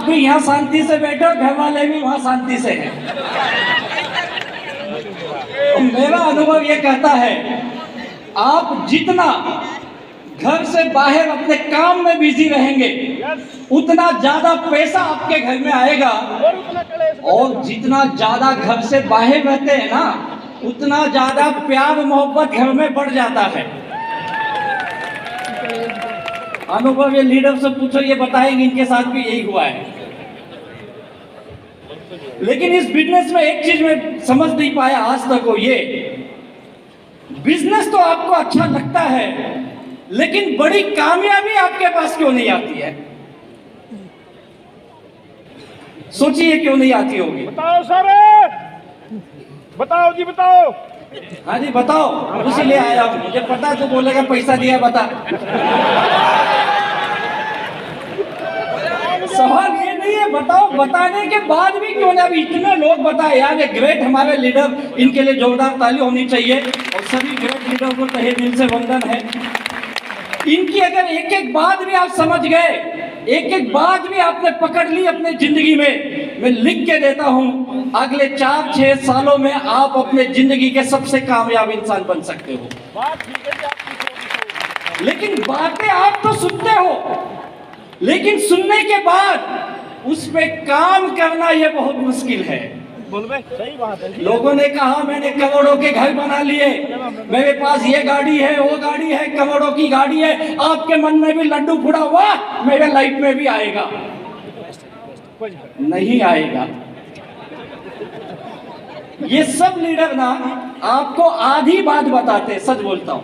आप भी यहाँ शांति से बैठो, घर वाले भी वहां शांति से हैं। तो मेरा अनुभव ये कहता है, आप जितना घर से बाहर अपने काम में बिजी रहेंगे, उतना ज्यादा पैसा आपके घर में आएगा। और जितना ज्यादा घर से बाहर रहते हैं ना, उतना ज्यादा प्यार मोहब्बत घर में बढ़ जाता है। अनुभव ये लीडर से पूछो, ये बताएंगे, इनके साथ भी यही हुआ है। लेकिन इस बिजनेस में एक चीज मैं समझ नहीं पाया आज तक, वो ये, बिजनेस तो आपको अच्छा लगता है, लेकिन बड़ी कामयाबी आपके पास क्यों नहीं आती है? सोचिए क्यों नहीं आती होगी। बताओ सर, बताओ जी, बताओ। हाँ जी बताओ, इसीलिए आया हूं, मुझे पता तो बोलेगा पैसा दिया, बता। सवाल ये नहीं है, बताओ, बताने के बाद भी क्यों ना, इतने लोग बताए यार, ये ग्रेट हमारे लीडर, इनके लिए जोरदार ताली होनी चाहिए। और सभी ग्रेट लीडर को तहे दिल से वंदन है। इनकी अगर एक एक बात भी आप समझ गए, एक एक बात भी आपने पकड़ ली अपने जिंदगी में, मैं लिख के देता हूं, अगले 4-6 सालों में आप अपने जिंदगी के सबसे कामयाब इंसान बन सकते हो। लेकिन बातें आप तो सुनते हो, लेकिन सुनने के बाद उस पे काम करना यह बहुत मुश्किल है। सही बात है। लोगों ने कहा मैंने करोड़ों के घर बना लिए, मेरे पास ये गाड़ी है, वो गाड़ी है, करोड़ों की गाड़ी है। आपके मन में भी लड्डू फुड़ा हुआ, मेरे लाइफ में भी आएगा? नहीं आएगा। ये सब लीडर ना आपको आधी बात बताते, सच बोलता हूं,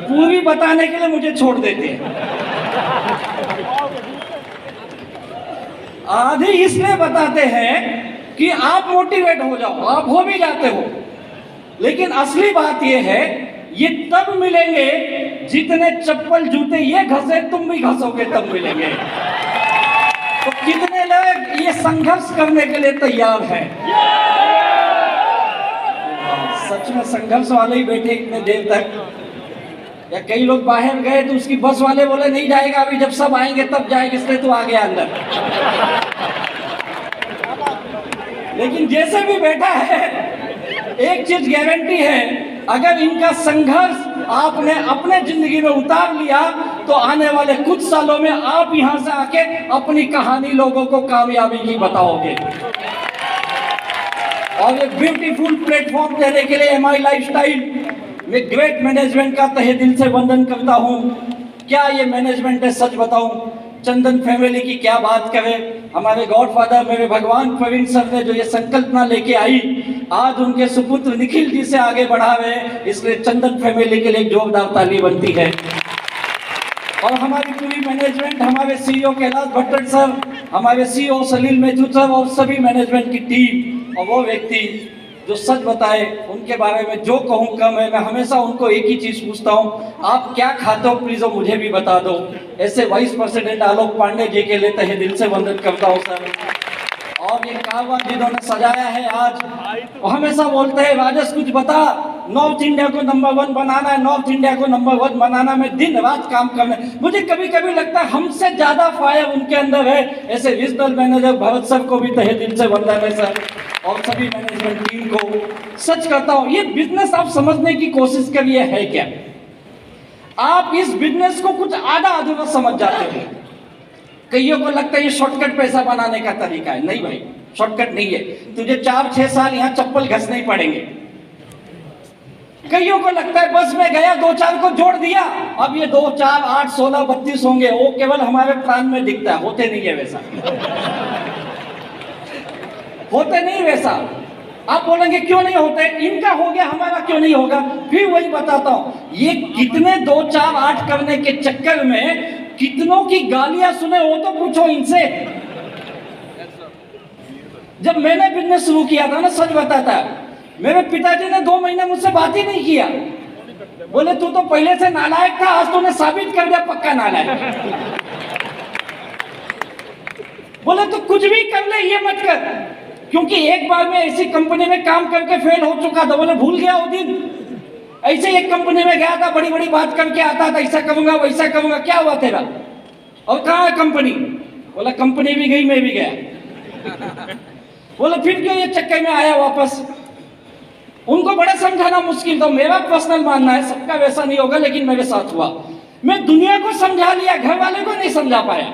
पूरी बताने के लिए मुझे छोड़ देते हैं। आधी इसलिए बताते हैं कि आप मोटिवेट हो जाओ, आप हो भी जाते हो। लेकिन असली बात यह है, ये तब मिलेंगे जितने चप्पल जूते ये घसे, तुम भी घसोगे तब मिलेंगे। तो कितने लोग ये संघर्ष करने के लिए तैयार हैं? सच में संघर्ष वाले ही बैठे इतने देर तक। या कई लोग बाहर गए तो उसकी बस वाले बोले नहीं जाएगा, अभी जब सब आएंगे तब जाएंगे, इसलिए तो आ गया अंदर। लेकिन जैसे भी बैठा है, एक चीज गारंटी है, अगर इनका संघर्ष आपने अपने जिंदगी में उतार लिया, तो आने वाले कुछ सालों में आप यहां से आके अपनी कहानी लोगों को कामयाबी की बताओगे। और एक ब्यूटीफुल प्लेटफॉर्म देने के लिए MI लाइफस्टाइल मैं ग्रेट मैनेजमेंट का तहे दिल से वंदन करता हूं। क्या ये मैनेजमेंट है, सच बताऊं, चंदन फैमिली की क्या बात करें। हमारे गॉडफादर मेरे भगवान प्रवीण सर ने जो ये संकल्पना लेके आई, आज उनके सुपुत्र निखिल जी से आगे बढ़ा रहे हैं, इसलिए चंदन फैमिली के लिए जोरदार ताली बनती है। और हमारी पूरी मैनेजमेंट, हमारे CEO कैलाश भट्टर सर, हमारे CEO सलील मेथू सर, और सभी मैनेजमेंट की टीम, और वो व्यक्ति जो सच बताए, उनके बारे में जो कहूँ कम है। मैं हमेशा उनको एक ही चीज पूछता हूँ, आप क्या खाते हो प्लीज मुझे भी बता दो। ऐसे वाइस प्रेसिडेंट आलोक पांडे जी के लिए तहे दिल से वंदन करता हूँ सर। और ये कारवा जिन्होंने सजाया है आज, वो हमेशा बोलते हैं राजेश कुछ बता, नॉर्थ इंडिया को नंबर 1 बनाना है, नॉर्थ इंडिया को नंबर 1 बनाना, में दिन रात काम करना। मुझे कभी कभी लगता है हमसे ज्यादा फायर उनके अंदर है। ऐसे रीजनल मैनेजर भरत सर को भी तहे दिल से वंदन है सर, और सभी मैनेजमेंट टीम को। सच कहता हूं, ये बिजनेस आप समझने की कोशिश करिए है क्या। आप इस बिजनेस को कुछ आधा अधूरा समझ जाते हैं। कईयों को लगता है ये शॉर्टकट पैसा बनाने का तरीका है। नहीं भाई, शॉर्टकट नहीं है। तुझे 4-6 साल यहाँ चप्पल घसने ही पड़ेंगे। कईयों को लगता है बस में गया, 2-4 को जोड़ दिया, अब ये 2, 4, 8, 16, 32 होंगे। वो केवल हमारे प्लान में दिखता है, होते नहीं है वैसा। होते नहीं वैसा। आप बोलेंगे क्यों नहीं होते, इनका हो गया हमारा क्यों नहीं होगा। फिर वही बताता हूं, ये कितने 2, 4, 8 करने के चक्कर में कितनों की गालियां सुने, वो तो पूछो इनसे। जब मैंने बिजनेस शुरू किया था ना, सच बताता, मेरे पिताजी ने 2 महीने मुझसे बात ही नहीं किया। बोले तू तो पहले से नालायक था, आज तूने साबित कर दिया पक्का नालायक। बोले तू कुछ भी कर ले, ये मत कर, क्योंकि एक बार मैं ऐसी कंपनी में काम करके फेल हो चुका था। बोले भूल गया वो दिन, ऐसे एक कंपनी में गया था, बड़ी बड़ी बात करके आता था, ऐसा करूंगा वैसा करूंगा, क्या हुआ तेरा। और कहाँ है कंपनी? बोला कंपनी भी गई, मैं भी गया। बोला फिर क्यों ये चक्कर में आया वापस? उनको बड़ा समझाना मुश्किल था। मेरा पर्सनल मानना है सबका वैसा नहीं होगा, लेकिन मेरे साथ हुआ। मैं दुनिया को समझा लिया, घर वाले को नहीं समझा पाया।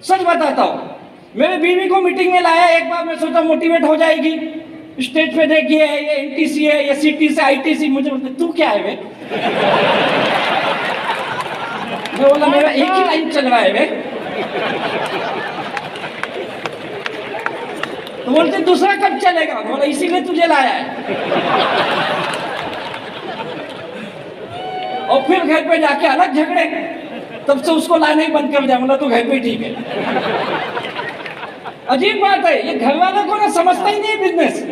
सच बताता हूँ, मेरे बीवी को मीटिंग में लाया एक बार, मैं सोचा मोटिवेट हो जाएगी, स्टेज पे देखिए ये एनटीसी है, ये सीटी से आईटीसी। मुझे बोलते तू क्या है वे? मैं बोला मेरा एक ही लाइन चल रहा है वे। तो बोलते दूसरा कब चलेगा? बोला इसीलिए तुझे लाया है। और फिर घर पे जाके अलग झगड़े, तब से उसको लाना ही बंद कर दिया। बोला तो घर पे ठीक है। अजीब बात है, ये घर वालों को ना समझता ही नहीं बिजनेस।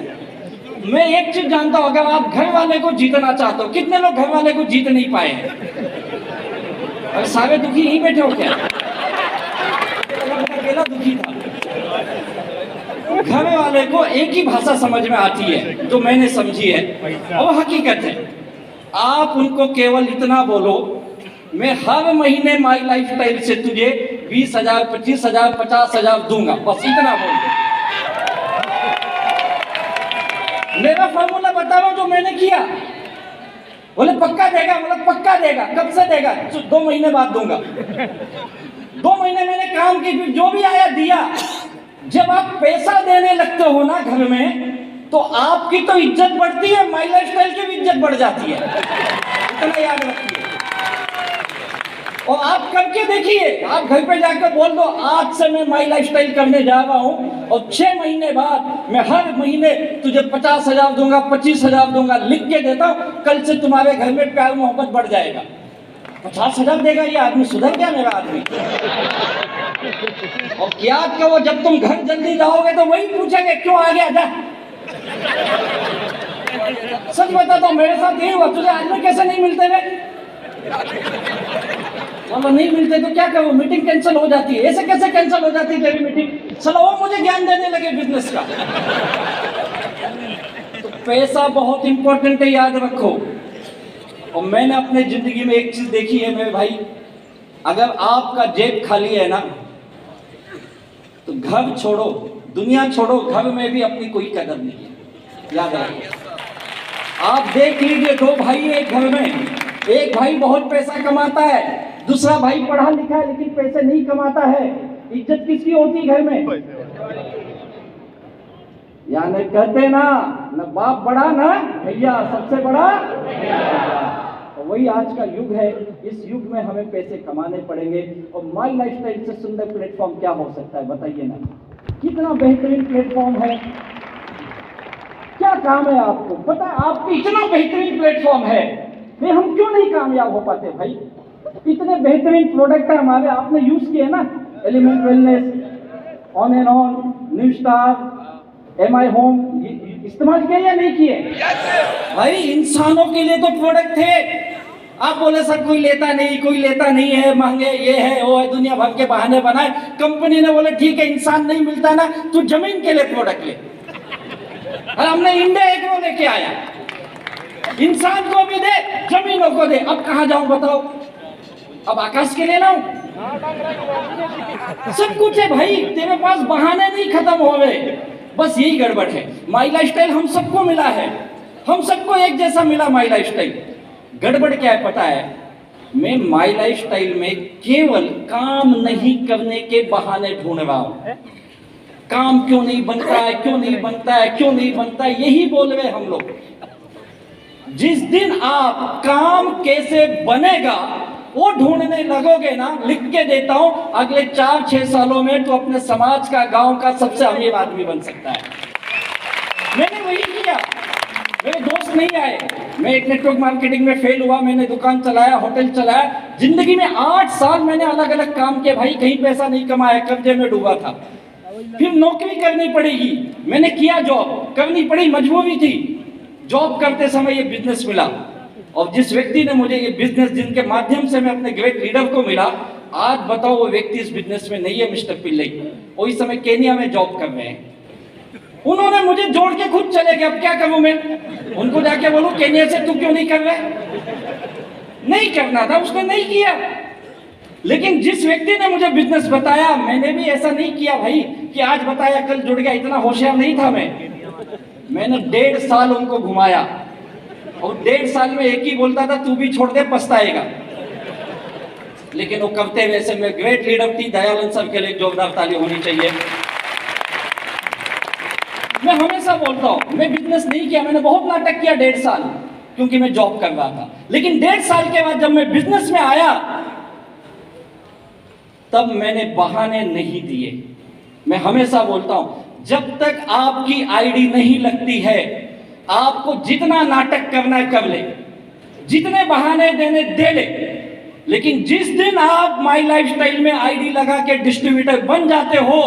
मैं एक चीज जानता हूं, अगर आप घर वाले को जीतना चाहते हो, कितने लोग घर वाले को जीत नहीं पाए हैं? और सारे दुखी यहीं बैठे हो क्या? अकेला दुखी था। घर वाले को एक ही भाषा समझ में आती है जो मैंने समझी है, और हकीकत है। आप उनको केवल इतना बोलो, मैं हर महीने माई लाइफ स्टाइल से तुझे 20,000, 25,000, 50,000 दूंगा, बस इतना बोल दो। मेरा फॉर्मूला बता रहा हूं जो मैंने किया। बोले पक्का देगा? बोला पक्का देगा। कब से देगा? 2 महीने बाद दूंगा। 2 महीने मैंने काम की, फिर जो भी आया दिया। जब आप पैसा देने लगते हो ना घर में, तो आपकी तो इज्जत बढ़ती है, माई लाइफ स्टाइल की भी इज्जत बढ़ जाती है। इतना याद रखिए। और आप करके देखिए, आप घर पे जाकर बोल दो आज से मैं माई लाइफ स्टाइल करने जा रहा हूं, और 6 महीने बाद मैं हर महीने तुझे 50,000 दूंगा, 25,000 दूंगा, लिख के देता हूं। कल से तुम्हारे घर में प्यार मोहब्बत बढ़ जाएगा। 50,000 देगा ये आदमी, सुधर क्या मेरा आदमी? और क्या कहो, जब तुम घर जल्दी जाओगे तो वही पूछेंगे क्यों आ गया जा। सच बताता हूं, मेरे साथ यही हुआ। तुझे आदमी कैसे नहीं मिलते वे? चलो नहीं मिलते तो क्या करूं, मीटिंग कैंसिल हो जाती है। ऐसे कैसे कैंसिल हो जाती है तेरी मीटिंग? चलो वो मुझे ज्ञान देने लगे बिजनेस का। तो पैसा बहुत इंपॉर्टेंट है, याद रखो। और मैंने अपने जिंदगी में एक चीज देखी है मेरे भाई, अगर आपका जेब खाली है ना, तो घर छोड़ो, दुनिया छोड़ो, घर में भी अपनी कोई कदर नहीं है, याद रखिए। आप देख लीजिए, 2 भाई है एक घर में, एक भाई बहुत पैसा कमाता है, दूसरा भाई पढ़ा लिखा है लेकिन पैसे नहीं कमाता है। इज्जत किसकी होती है घर में? यानी कहते ना, न बाप बड़ा ना भैया, सबसे बड़ा तो वही आज का युग है। इस युग में हमें पैसे कमाने पड़ेंगे। और माई लाइफ स्टाइल से सुंदर प्लेटफॉर्म क्या हो सकता है बताइए ना? कितना बेहतरीन प्लेटफॉर्म है। क्या काम है आपको पता है? आपको इतना बेहतरीन प्लेटफॉर्म है, फिर हम क्यों नहीं कामयाब हो पाते भाई? इतने बेहतरीन प्रोडक्ट है हमारे, आपने यूज किए ना, element wellness, on and on, new star, MI home, इस्तेमाल किए या नहीं किए? भाई इंसानों के लिए तो प्रोडक्ट थे। आप बोले सर कोई लेता नहीं, कोई लेता नहीं है, महंगे ये है वो है, दुनिया भर के बहाने बनाए। कंपनी ने बोले ठीक है, इंसान नहीं मिलता ना, तू जमीन के लिए प्रोडक्ट ले। और हमने इंडिया एग्रो लेके आया, इंसान को भी दे, जमीनों को दे। अब कहाँ जाऊं बताओ? अब आकाश के लिए लाऊं? सब कुछ है भाई, तेरे पास बहाने नहीं खत्म हो गए। बस यही गड़बड़ है। माई लाइफ स्टाइल हम सबको मिला है, हम सबको एक जैसा मिला माई लाइफ स्टाइल। गड़बड़ क्या है पता है? मैं माई लाइफ स्टाइल में केवल काम नहीं करने के बहाने ढूंढ रहा हूं। काम क्यों नहीं बनता है, क्यों नहीं बनता है, क्यों नहीं बनता है, यही बोल रहे हम लोग। जिस दिन आप काम कैसे बनेगा वो ढूंढने लगोगे ना, लिख के देता हूं, अगले 4-6 सालों में तो अपने समाज का, गांव का सबसे अमीर आदमी बन सकता है। मैंने वही किया। मेरे दोस्त नहीं आए, मैं एक नेटवर्क मार्केटिंग में फेल हुआ, मैंने दुकान चलाया, होटल चलाया, जिंदगी में 8 साल मैंने अलग अलग काम किए भाई, कहीं पैसा नहीं कमाया, कर्जे में डूबा था। फिर नौकरी करनी पड़ेगी, मैंने किया, जॉब करनी पड़ी, मजबूरी थी। जॉब करते समय ये बिजनेस मिला, और जिस व्यक्ति ने मुझे ये बिजनेस, जिनके माध्यम से मैं अपने ग्रेट लीडर को मिला, आज बताओ वो व्यक्ति इस बिजनेस में नहीं है, मिस्टर पिल्लई। वो इस समय केनिया में जॉब कर रहे हैं। उन्होंने मुझे जोड़ के खुद चले गए। अब क्या करूं मैं? उनको जाके बोलूं केनिया से तू क्यों नहीं कर रहे? नहीं करना था उसने, नहीं किया। लेकिन जिस व्यक्ति ने मुझे बिजनेस बताया, मैंने भी ऐसा नहीं किया भाई कि आज बताया कल जुड़ गया, इतना होशियार नहीं था मैंने 1.5 साल उनको घुमाया और 1.5 साल में एक ही बोलता था, तू भी छोड़ दे पछताएगा। लेकिन वो करते हुए ऐसे में ग्रेट लीडर थी। दयानंद सर के लिए जोरदार ताली होनी चाहिए। मैं हमेशा बोलता हूं, मैं बिजनेस नहीं किया, मैंने बहुत नाटक किया 1.5 साल, क्योंकि मैं जॉब कर रहा था। लेकिन 1.5 साल के बाद जब मैं बिजनेस में आया, तब मैंने बहाने नहीं दिए। मैं हमेशा बोलता हूं, जब तक आपकी आईडी नहीं लगती है, आपको जितना नाटक करना है कर ले, जितने बहाने देने दे ले, लेकिन जिस दिन आप माई लाइफस्टाइल में आईडी लगा के डिस्ट्रीब्यूटर बन जाते हो,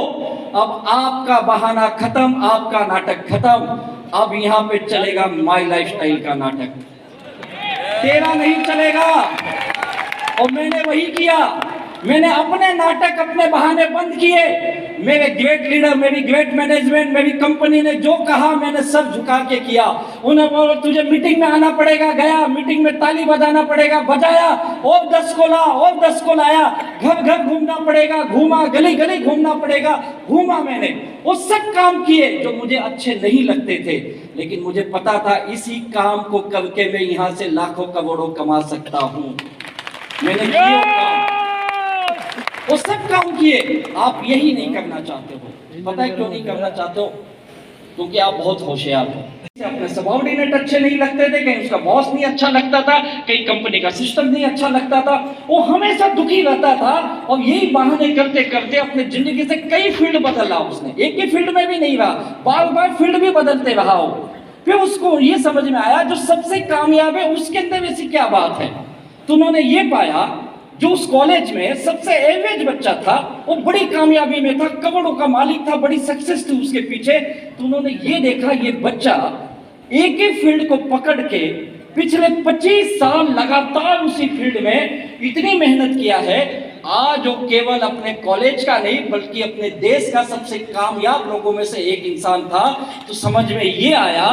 अब आपका बहाना खत्म, आपका नाटक खत्म। अब यहां पे चलेगा माई लाइफस्टाइल का नाटक, तेरा नहीं चलेगा। और मैंने वही किया, मैंने अपने नाटक, अपने बहाने बंद किए। मेरे ग्रेट लीडर, मेरी ग्रेट मैनेजमेंट, मेरी कंपनी ने जो कहा मैंने सब झुका के किया। उन्हें बोला तुझे मीटिंग में आना पड़ेगा, गया मीटिंग में, ताली बजाना पड़ेगा, बजाया, और 10 को ला, और 10 को लाया, घर घर घूमना पड़ेगा, घूमा, गली गली घूमना पड़ेगा, घूमा। मैंने वो सब काम किए जो मुझे अच्छे नहीं लगते थे, लेकिन मुझे पता था इसी काम को करके मैं यहां से लाखों करोड़ों कमा सकता हूं। मैंने किए काम, वो सब काम किए। आप यही नहीं करना चाहते हो। पता है क्यों नहीं करना चाहते हो? क्योंकि आप बहुत होशियार हो। अपने सबऑर्डिनेट अच्छे नहीं लगते थे, कहीं उसका बॉस नहीं अच्छा लगता था, कहीं कंपनी का सिस्टम नहीं अच्छा लगता था, वो हमेशा दुखी रहता था। और यही बहाने करते करते अपने जिंदगी से कई फील्ड बदला उसने, एक ही फील्ड में भी नहीं रहा, बार बार फील्ड भी बदलते रहा हो। फिर उसको ये समझ में आया जो सबसे कामयाब है उसके अंदर ऐसी क्या बात है। तो उन्होंने ये पाया, जो उस कॉलेज में सबसे एवरेज बच्चा था, वो बड़ी कामयाबी में था, करोड़ों का मालिक था, बड़ी सक्सेस थी उसके पीछे। तो उन्होंने ये देखा, ये बच्चा एक ही फील्ड को पकड़ के पिछले 25 साल लगातार उसी फील्ड में इतनी मेहनत किया है, आज वो केवल अपने कॉलेज का नहीं बल्कि अपने देश का सबसे कामयाब लोगों में से एक इंसान था। तो समझ में ये आया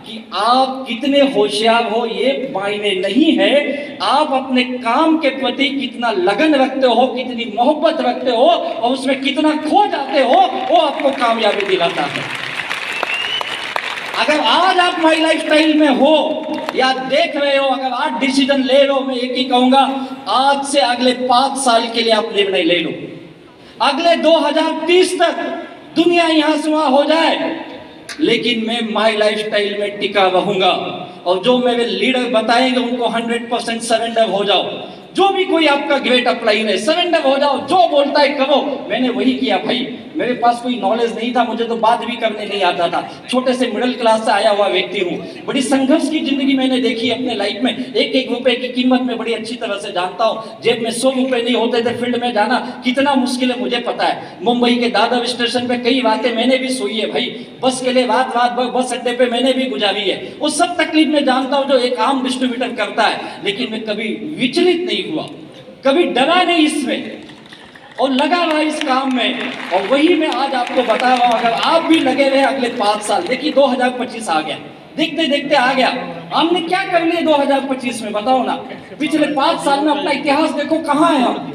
कि आप कितने होशियार हो ये मायने नहीं है, आप अपने काम के प्रति कितना लगन रखते हो, कितनी मोहब्बत रखते हो और उसमें कितना खो जाते हो, वो आपको कामयाबी दिलाता है। अगर आज आप माई लाइफस्टाइल में हो या देख रहे हो, अगर आज डिसीजन ले रहे हो, मैं एक ही कहूंगा, आज से अगले 5 साल के लिए आप निर्णय ले लो। अगले 2030 तक दुनिया यहां से वहां हो जाए, लेकिन मैं माई लाइफस्टाइल में टिका रहूंगा। और जो मेरे लीडर बताएंगे उनको 100% सरेंडर हो जाओ। जो भी कोई आपका ग्रेट अपलाइन है, सरेंडर हो जाओ, जो बोलता है करो। मैंने वही किया भाई। मेरे पास कोई नॉलेज नहीं था, मुझे तो बात भी करने नहीं आता था, छोटे से मिडिल क्लास से आया हुआ व्यक्ति हूँ। बड़ी संघर्ष की जिंदगी मैंने देखी अपने लाइफ में। एक एक रुपए की कीमत में बड़ी अच्छी तरह से जानता हूँ। जेब में 100 रुपए नहीं होते थे, फील्ड में जाना कितना मुश्किल है मुझे पता है। मुंबई के दादर स्टेशन पे कई रातें मैंने भी सोई है भाई, बस के लिए रात रात भर बस अड्डे पे मैंने भी गुजारी है। वो सब तकलीफ में जानता हूँ जो एक आम डिस्ट्रीब्यूटर करता है, लेकिन मैं कभी विचलित नहीं हुआ, कभी डरा नहीं इसमें और लगा रहा इस काम में। और वही मैं आज आपको बता रहा हूं, अगर आप भी लगे रहे अगले 5 साल, देखिए 2025 आ गया, देखते देखते आ गया। हमने क्या कर लिया 2025 में बताओ ना। पिछले 5 साल में अपना इतिहास देखो, कहाँ है हम।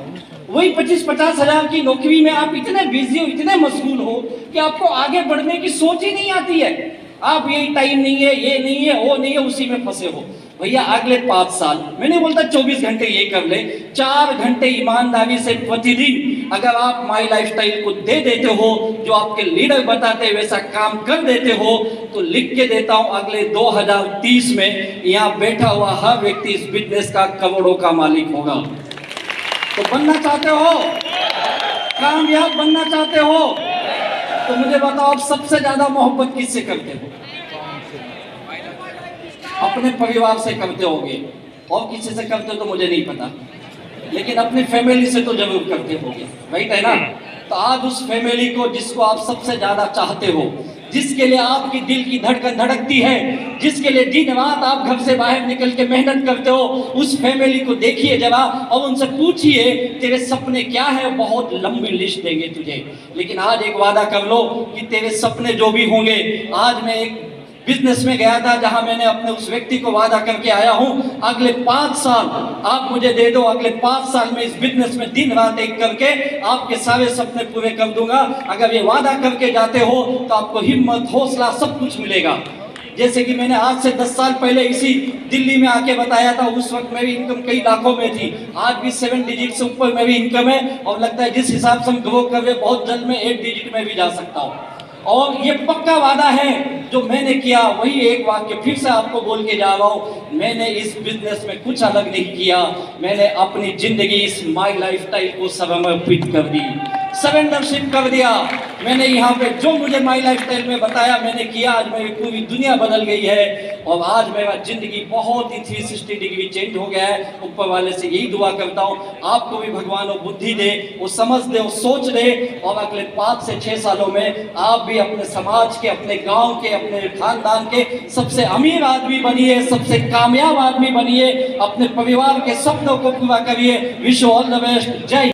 वही 25-50 हजार की नौकरी में आप इतने बिजी हो, इतने मशगूल हो कि आपको आगे बढ़ने की सोच ही नहीं आती है। आप यही टाइम नहीं है, ये नहीं है, वो नहीं है, उसी में फंसे हो। भैया अगले 5 साल, मैं नहीं बोलता 24 घंटे ये कर ले, 4 घंटे ईमानदारी से प्रतिदिन अगर आप माई लाइफस्टाइल को दे देते हो, जो आपके लीडर बताते वैसा काम कर देते हो, तो लिख के देता हूं अगले 2030 में यहाँ बैठा हुआ हर व्यक्ति इस बिजनेस का करोड़ों का मालिक होगा। तो बनना चाहते हो, कामयाब बनना चाहते हो, तो मुझे बताओ आप सबसे ज्यादा मोहब्बत किससे करते हो? अपने परिवार से करते होगे, और किसी से करते हो तो मुझे नहीं पता, लेकिन अपनी फैमिली से तो जरूर करते होगे, राइट है ना। तो आज उस फैमिली को जिसको आप सबसे ज्यादा चाहते हो, जिसके लिए आपकी दिल की धड़कन धड़कती है, जिसके लिए दिन रात आप घर से बाहर निकल के मेहनत करते हो, उस फैमिली को देखिए जरा और उनसे पूछिए तेरे सपने क्या है। बहुत लंबी लिस्ट देंगे तुझे, लेकिन आज एक वादा कर लो कि तेरे सपने जो भी होंगे, आज मैं एक बिजनेस में गया था, जहां मैंने अपने उस व्यक्ति को वादा करके आया हूं, अगले 5 साल आप मुझे दे दो, अगले 5 साल में इस बिजनेस में दिन रात एक करके आपके सारे सपने पूरे कर दूंगा। अगर ये वादा करके जाते हो तो आपको हिम्मत, हौसला सब कुछ मिलेगा। जैसे कि मैंने आज से 10 साल पहले इसी दिल्ली में आके बताया था, उस वक्त मेरी इनकम कई लाखों में थी, आज भी 7 डिजिट से ऊपर मेरी इनकम है, और लगता है जिस हिसाब से हम ग्रो कर रहे बहुत जल्द मैं 8 डिजिट में भी जा सकता हूँ। और ये पक्का वादा है जो मैंने किया, वही एक वाक्य फिर से आपको बोल के जा रहा हूँ। मैंने इस बिजनेस में कुछ अलग नहीं किया, मैंने अपनी जिंदगी इस माई लाइफस्टाइल को समर्पित कर दी, सरेंडरशिप कर दिया। मैंने यहाँ पे जो मुझे माई लाइफस्टाइल में बताया मैंने किया, आज मेरी पूरी दुनिया बदल गई है और आज मेरा जिंदगी बहुत ही 360 डिग्री चेंज हो गया है। ऊपर वाले से यही दुआ करता हूँ आपको भी भगवान वो बुद्धि दे, वो समझ दे, वो सोच दे, और अगले 5 से 6 सालों में आप भी अपने समाज के, अपने गांव के, अपने खानदान के सबसे अमीर आदमी बनिए, सबसे कामयाब आदमी बनिए, अपने परिवार के सपनों को पूरा करिए। Wish you all the best. जय